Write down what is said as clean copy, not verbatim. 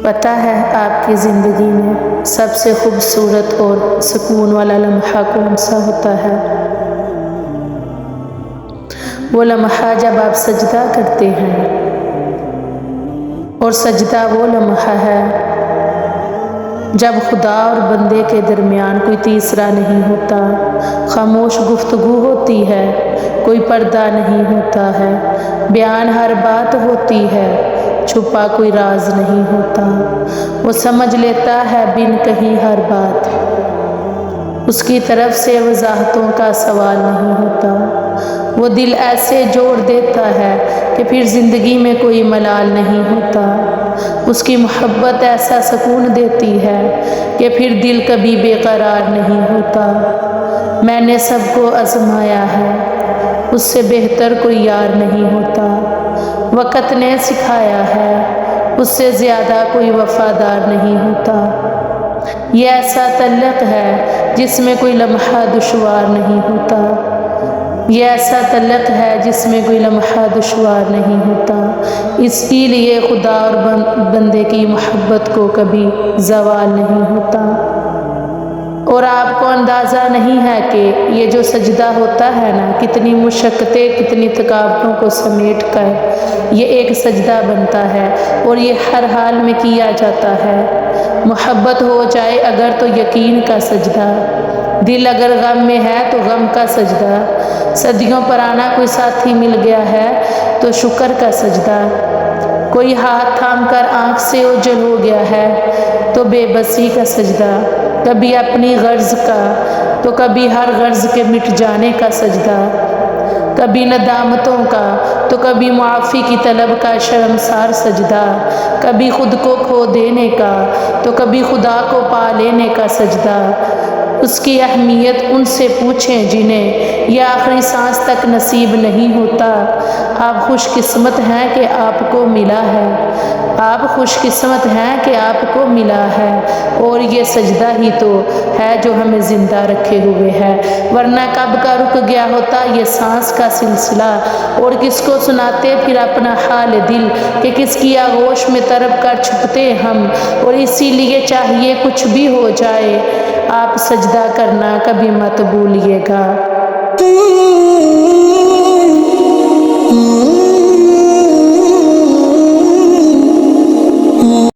پتہ ہے آپ کی زندگی میں سب سے خوبصورت اور سکون والا لمحہ کون سا ہوتا ہے؟ وہ لمحہ جب آپ سجدہ کرتے ہیں، اور سجدہ وہ لمحہ ہے جب خدا اور بندے کے درمیان کوئی تیسرا نہیں ہوتا، خاموش گفتگو ہوتی ہے، کوئی پردہ نہیں ہوتا ہے، بیان ہر بات ہوتی ہے، چھپا کوئی راز نہیں ہوتا، وہ سمجھ لیتا ہے بن کہیں ہر بات، اس کی طرف سے وضاحتوں کا سوال نہیں ہوتا، وہ دل ایسے جوڑ دیتا ہے کہ پھر زندگی میں کوئی ملال نہیں ہوتا، اس کی محبت ایسا سکون دیتی ہے کہ پھر دل کبھی بے قرار نہیں ہوتا۔ میں نے سب کو آزمایا ہے، اس سے بہتر کوئی یار نہیں ہوتا، وقت نے سکھایا ہے، اس سے زیادہ کوئی وفادار نہیں ہوتا، یہ ایسا تعلق ہے جس میں کوئی لمحہ دشوار نہیں ہوتا، یہ ایسا تعلق ہے جس میں کوئی لمحہ دشوار نہیں ہوتا، اسی لیے خدا اور بندے کی محبت کو کبھی زوال نہیں ہوتا۔ اور آپ کو اندازہ نہیں ہے کہ یہ جو سجدہ ہوتا ہے نا، کتنی مشقتیں، کتنی تھکاوٹوں کو سمیٹ کر یہ ایک سجدہ بنتا ہے، اور یہ ہر حال میں کیا جاتا ہے۔ محبت ہو جائے اگر تو یقین کا سجدہ، دل اگر غم میں ہے تو غم کا سجدہ، صدیوں پرانا کوئی ساتھی مل گیا ہے تو شکر کا سجدہ، کوئی ہاتھ تھام کر آنکھ سے اوجھل ہو گیا ہے تو بے بسی کا سجدہ، کبھی اپنی غرض کا تو کبھی ہر غرض کے مٹ جانے کا سجدہ، کبھی ندامتوں کا تو کبھی معافی کی طلب کا شرمسار سجدہ، کبھی خود کو کھو دینے کا تو کبھی خدا کو پا لینے کا سجدہ، اس کی اہمیت ان سے پوچھیں جنہیں یہ آخری سانس تک نصیب نہیں ہوتا۔ آپ خوش قسمت ہیں کہ آپ کو ملا ہے، آپ خوش قسمت ہیں کہ آپ کو ملا ہے، اور یہ سجدہ ہی تو ہے جو ہمیں زندہ رکھے ہوئے ہے، ورنہ کب کا رک گیا ہوتا یہ سانس کا سلسلہ، اور کس کو سناتے پھر اپنا حال دل کہ کس کی آغوش میں تڑپ کر چھپتے ہم، اور اسی لیے چاہیے کچھ بھی ہو جائے آپ سجدہ کرنا کبھی مت بھولیے گا۔